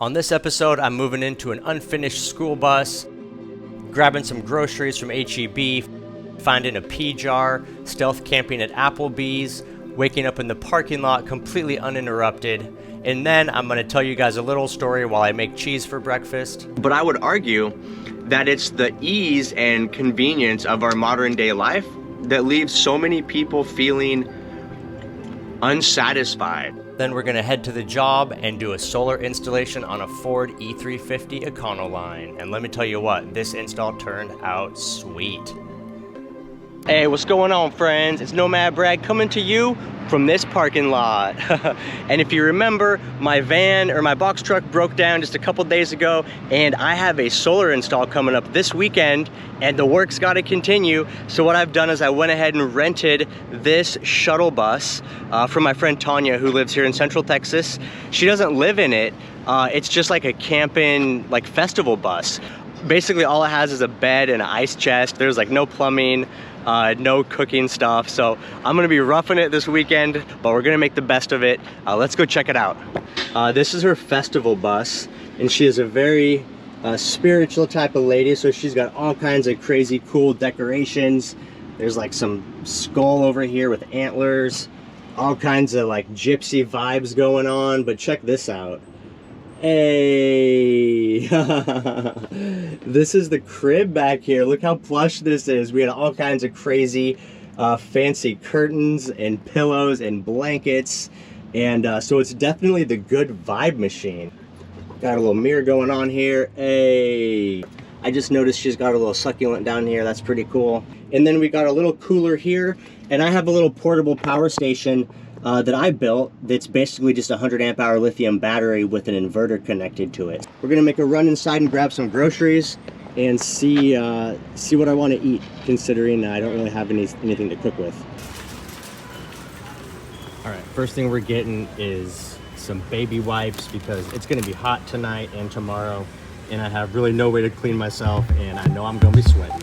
On this episode, I'm moving into an unfinished school bus, grabbing some groceries from HEB, finding a pea jar, stealth camping at Applebee's, waking up in the parking lot completely uninterrupted, and then I'm going to tell you guys a little story while I make cheese for breakfast. But I would argue that it's the ease and convenience of our modern day life that leaves so many people feeling unsatisfied. Then we're going to head to the job and do a solar installation on a Ford E350 Econoline. And let me tell you what, this install turned out sweet. Hey, what's going on, friends? It's Nomad Brad coming to you from this parking lot. And if you remember, my van or my box truck broke down just a couple days ago, and I have a solar install coming up this weekend, and the work's got to continue. So what I've done is I went ahead and rented this shuttle bus from my friend Tanya, who lives here in Central Texas. She doesn't live in it. It's just like a camping, like festival bus. Basically, all it has is a bed and an ice chest. There's like no plumbing, no cooking stuff. So I'm gonna be roughing it this weekend, but we're gonna make the best of it. Let's go check it out. This is her festival bus, and she is a very spiritual type of lady. So she's got all kinds of crazy cool decorations. There's like some skull over here with antlers, all kinds of like gypsy vibes going on. But check this out. Hey, this is the crib back here. Look how plush this is. We had all kinds of crazy fancy curtains and pillows and blankets, and so it's definitely the good vibe machine. Got a little mirror going on here. Hey, I just noticed she's got a little succulent down here. That's pretty cool. And then we got a little cooler here, and I have a little portable power station that I built that's basically just a 100 amp hour lithium battery with an inverter connected to it. We're gonna make a run inside and grab some groceries and see what I want to eat, considering I don't really have anything to cook with. All right, first thing we're getting is some baby wipes because it's gonna be hot tonight and tomorrow, and I have really no way to clean myself, and I know I'm gonna be sweating.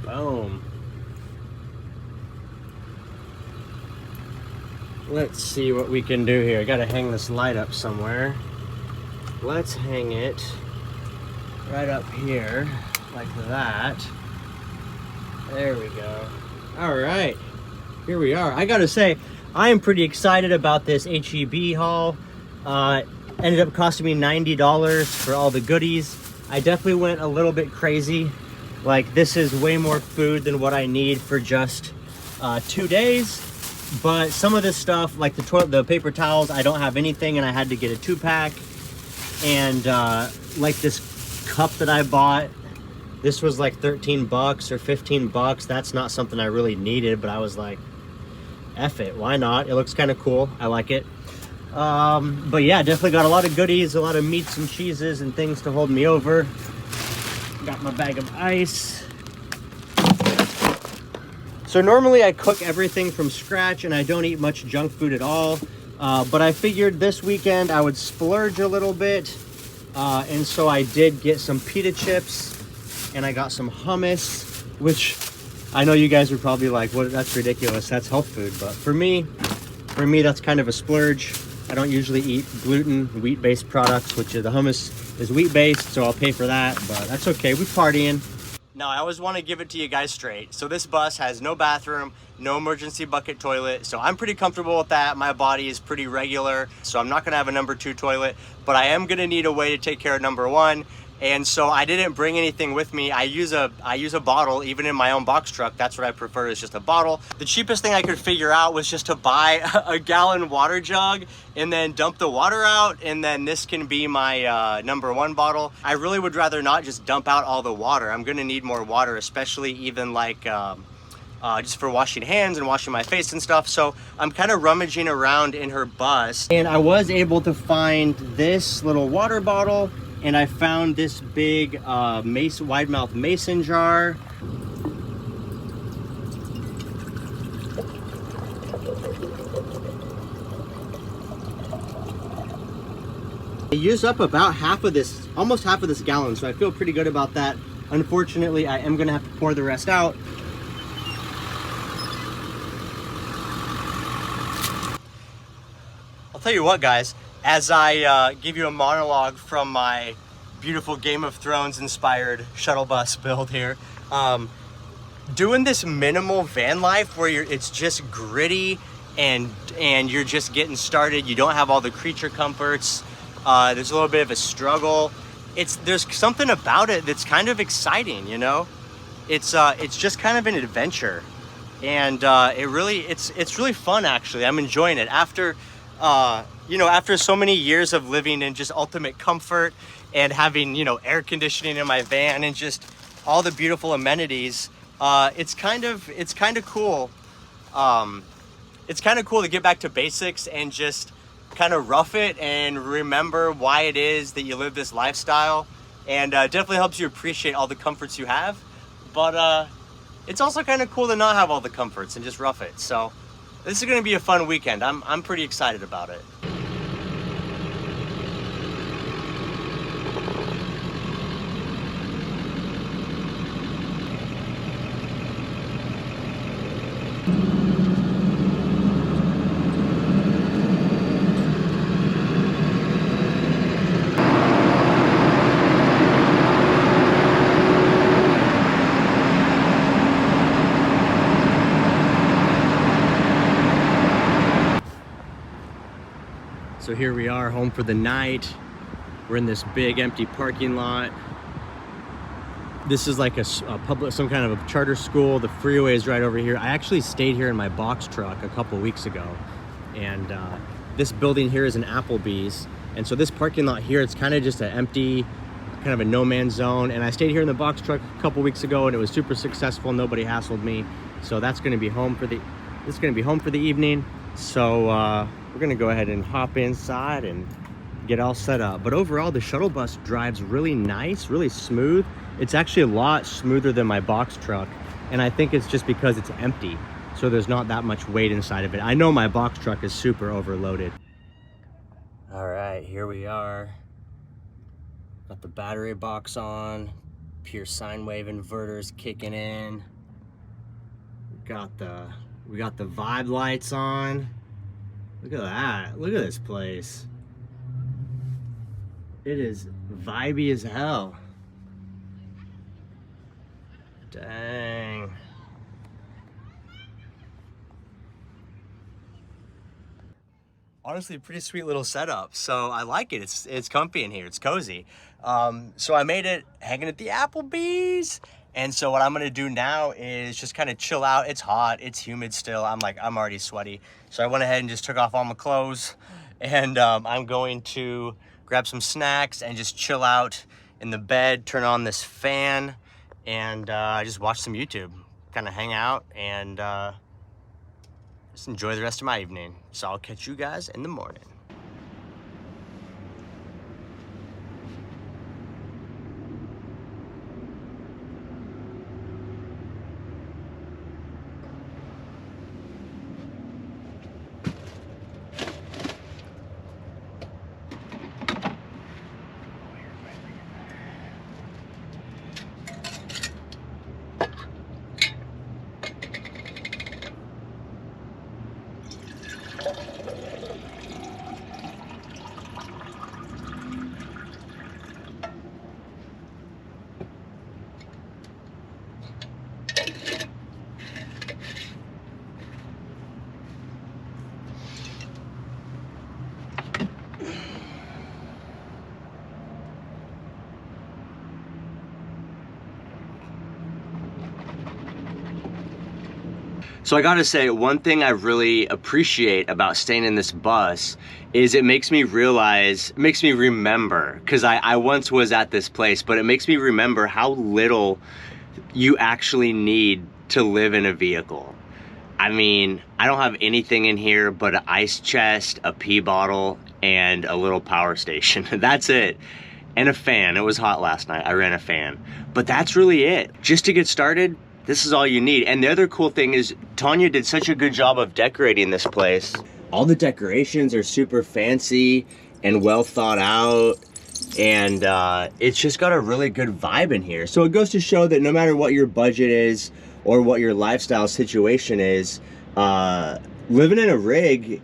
Boom. Let's see what we can do here. I gotta hang this light up somewhere. Let's hang it right up here, like that. There we go. All right, here we are. I gotta say, I am pretty excited about this HEB haul. Ended up costing me $90 for all the goodies. I definitely went a little bit crazy. Like, this is way more food than what I need for just 2 days. But some of this stuff, like the paper towels, I don't have anything, and I had to get a 2-pack. And like this cup that I bought, this was like 13 bucks or 15 bucks. That's not something I really needed, but I was like, F it, why not? It looks kind of cool. I like it. But yeah, definitely got a lot of goodies, a lot of meats and cheeses and things to hold me over. Got my bag of ice. So normally I cook everything from scratch and I don't eat much junk food at all. But I figured this weekend I would splurge a little bit. And so I did get some pita chips and I got some hummus, which I know you guys are probably like, "What? That's ridiculous. That's health food." But for me, that's kind of a splurge. I don't usually eat gluten, wheat-based products, which the hummus is wheat-based, so I'll pay for that, but that's okay. We partying. Now, I always want to give it to you guys straight. So this bus has no bathroom, no emergency bucket toilet, so I'm pretty comfortable with that. My body is pretty regular, so I'm not going to have a number 2 toilet, but I am going to need a way to take care of number 1. And so I didn't bring anything with me. I use a bottle, even in my own box truck. That's what I prefer, is just a bottle. The cheapest thing I could figure out was just to buy a gallon water jug and then dump the water out, and then this can be my number 1 bottle. I really would rather not just dump out all the water. I'm gonna need more water, especially even like just for washing hands and washing my face and stuff. So I'm kind of rummaging around in her bus, and I was able to find this little water bottle, and I found this big wide mouth mason jar. I used up about half of this, almost half of this gallon, so I feel pretty good about that. Unfortunately, I am gonna have to pour the rest out. I'll tell you what, guys, as I give you a monologue from my beautiful Game of Thrones inspired shuttle bus build here, doing this minimal van life where it's just gritty and you're just getting started, you don't have all the creature comforts, there's a little bit of a struggle. There's something about it that's kind of exciting, you know? It's just kind of an adventure, and it's really fun, actually. I'm enjoying it after after so many years of living in just ultimate comfort and having, air conditioning in my van and just all the beautiful amenities. It's kind of cool. It's kind of cool to get back to basics and just kind of rough it and remember why it is that you live this lifestyle, and definitely helps you appreciate all the comforts you have. But it's also kind of cool to not have all the comforts and just rough it. So this is going to be a fun weekend. I'm pretty excited about it. So here we are, home for the night. We're in this big empty parking lot. This is like a public, some kind of a charter school. The freeway is right over here. I actually stayed here in my box truck a couple weeks ago, and this building here is an Applebee's. And so this parking lot here, it's kind of just an empty, kind of a no man's zone. And I stayed here in the box truck a couple weeks ago, and it was super successful. Nobody hassled me. So that's going to be home for the evening. So we're gonna go ahead and hop inside and get all set up. But overall, the shuttle bus drives really nice, really smooth. It's actually a lot smoother than my box truck, and I think it's just because it's empty, so there's not that much weight inside of it. I know my box truck is super overloaded. All right, here we are. Got the battery box on, pure sine wave inverters kicking in. We got the vibe lights on. Look at that. Look at this place. It is vibey as hell. Dang. Honestly, a pretty sweet little setup. So I like it. It's comfy in here. It's cozy. So I made it hanging at the Applebee's. And so what I'm gonna do now is just kind of chill out. It's hot, it's humid still. I'm already sweaty. So I went ahead and just took off all my clothes, and I'm going to grab some snacks and just chill out in the bed, turn on this fan, and just watch some YouTube, kind of hang out, and just enjoy the rest of my evening. So I'll catch you guys in the morning. So I gotta say, one thing I really appreciate about staying in this bus is it makes me realize, makes me remember, because I once was at this place, but it makes me remember how little you actually need to live in a vehicle. I mean, I don't have anything in here but an ice chest, a pee bottle, and a little power station. That's it. And a fan. It was hot last night. I ran a fan. But that's really it. Just to get started, this is all you need. And the other cool thing is Tanya did such a good job of decorating this place. All the decorations are super fancy and well thought out. And it's just got a really good vibe in here. So it goes to show that no matter what your budget is or what your lifestyle situation is, living in a rig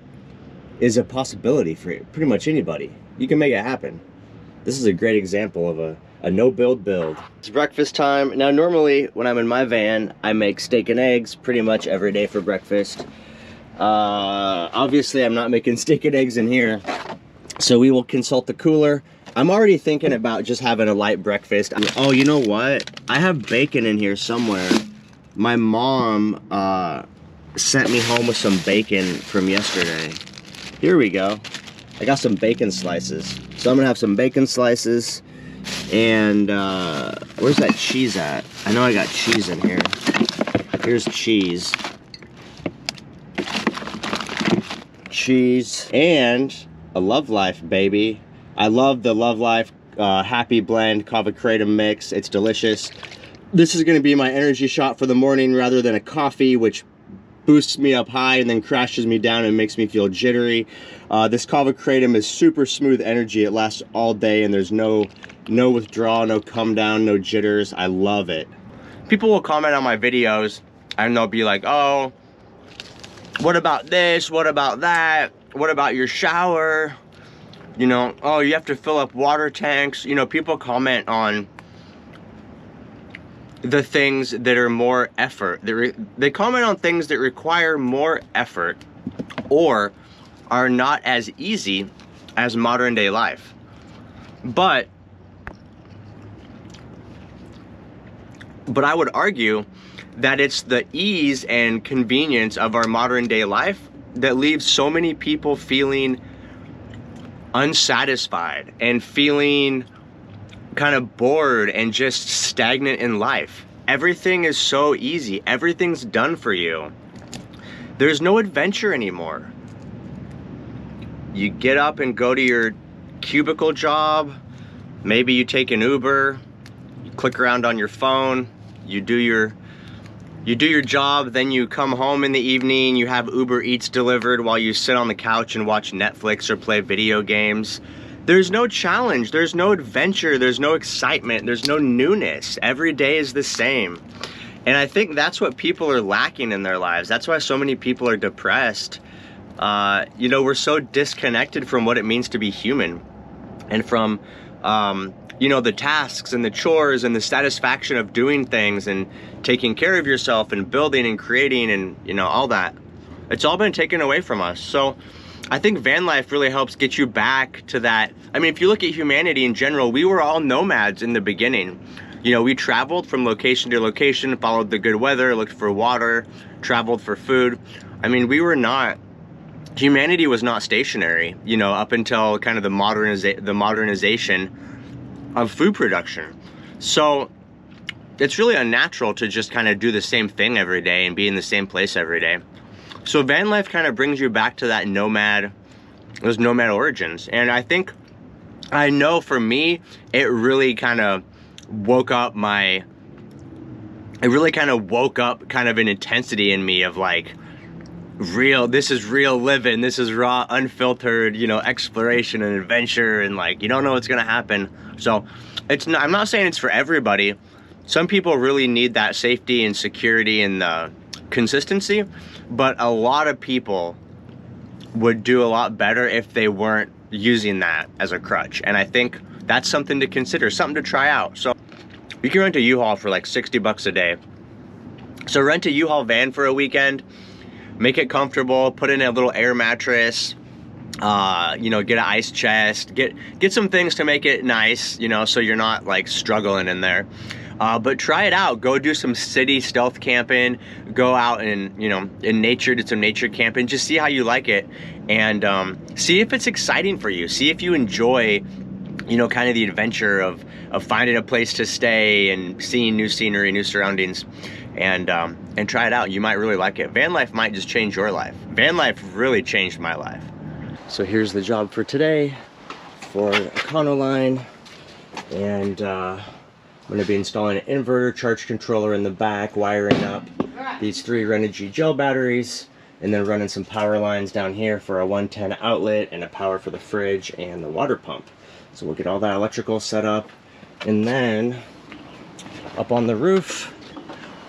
is a possibility for pretty much anybody. You can make it happen. This is a great example of a no-build build. It's breakfast time. Now normally when I'm in my van, I make steak and eggs pretty much every day for breakfast. Obviously I'm not making steak and eggs in here, so we will consult the cooler. I'm already thinking about just having a light breakfast. Oh, you know what? I have bacon in here somewhere. My mom sent me home with some bacon from yesterday. Here we go. I got some bacon slices. So I'm gonna have some bacon slices. And where's that cheese at? I know I got cheese in here. Here's cheese. Cheese and a Love Life, baby. I love the Love Life Happy Blend Kava Kratom mix. It's delicious. This is gonna be my energy shot for the morning rather than a coffee, which boosts me up high and then crashes me down and makes me feel jittery. This Kava Kratom is super smooth energy. It lasts all day and there's no withdrawal, no come down, no jitters. I love it. People will comment on my videos and they'll be like, oh, what about this? What about that? What about your shower? You know, oh, you have to fill up water tanks. You know, people comment on the things that are more effort. They comment on things that require more effort or are not as easy as modern day life. But I would argue that it's the ease and convenience of our modern day life that leaves so many people feeling unsatisfied and feeling kind of bored and just stagnant in life. Everything is so easy. Everything's done for you. There's no adventure anymore. You get up and go to your cubicle job. Maybe you take an Uber. You click around on your phone. You do your job, then you come home in the evening, you have Uber Eats delivered while you sit on the couch and watch Netflix or play video games. There's no challenge, there's no adventure, there's no excitement, there's no newness. Every day is the same. And I think that's what people are lacking in their lives. That's why so many people are depressed. You know, we're so disconnected from what it means to be human and from, you know, the tasks and the chores and the satisfaction of doing things and taking care of yourself and building and creating and, you know, all that. It's all been taken away from us. So I think van life really helps get you back to that. I mean, if you look at humanity in general, we were all nomads in the beginning. You know, we traveled from location to location, followed the good weather, looked for water, traveled for food. I mean, humanity was not stationary, you know, up until kind of the modernization of food production. So it's really unnatural to just kind of do the same thing every day and be in the same place every day. So van life kind of brings you back to that those nomad origins. And I know for me, it really kind of woke up kind of an intensity in me of like, this is real living, this is raw, unfiltered, you know, exploration and adventure, and like, you don't know what's gonna happen. So I'm not saying it's for everybody. Some people really need that safety and security and the consistency, but a lot of people would do a lot better if they weren't using that as a crutch. And I think that's something to consider, something to try out. So you can rent a U-Haul for like 60 bucks a day. So rent a U-Haul van for a weekend, make it comfortable, put in a little air mattress, you know, get an ice chest, get some things to make it nice, you know, so you're not like struggling in there. But try it out. Go do some city stealth camping. Go out and, you know, in nature, do some nature camping. Just see how you like it, and see if it's exciting for you. See if you enjoy, you know, kind of the adventure of finding a place to stay and seeing new scenery, new surroundings, and try it out. You might really like it. Van life might just change your life. Van life really changed my life. So here's the job for today for Econoline, and I'm going to be installing an inverter charge controller in the back, wiring up these 3 Renogy gel batteries, and then running some power lines down here for a 110 outlet and a power for the fridge and the water pump. So we'll get all that electrical set up, and then up on the roof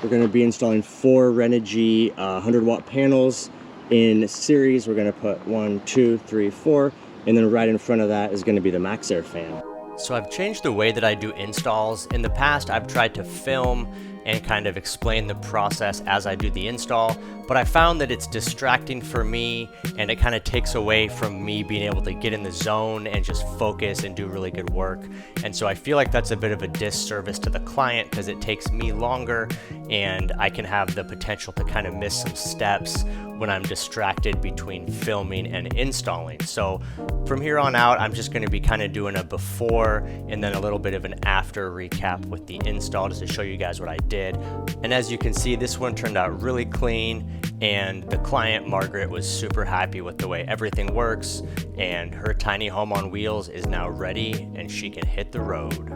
we're going to be installing 4 Renogy 100-watt panels in series. We're going to put 1, 2, 3, 4, and then right in front of that is going to be the Max Air fan. So I've changed the way that I do installs. In the past, I've tried to film and kind of explain the process as I do the install, but I found that it's distracting for me, and it kind of takes away from me being able to get in the zone and just focus and do really good work. And so I feel like that's a bit of a disservice to the client, because it takes me longer and I can have the potential to kind of miss some steps when I'm distracted between filming and installing. So from here on out, I'm just going to be kind of doing a before and then a little bit of an after recap with the install, just to show you guys what I did. And as you can see, this one turned out really clean, and the client, Margaret, was super happy with the way everything works, and her tiny home on wheels is now ready and she can hit the road.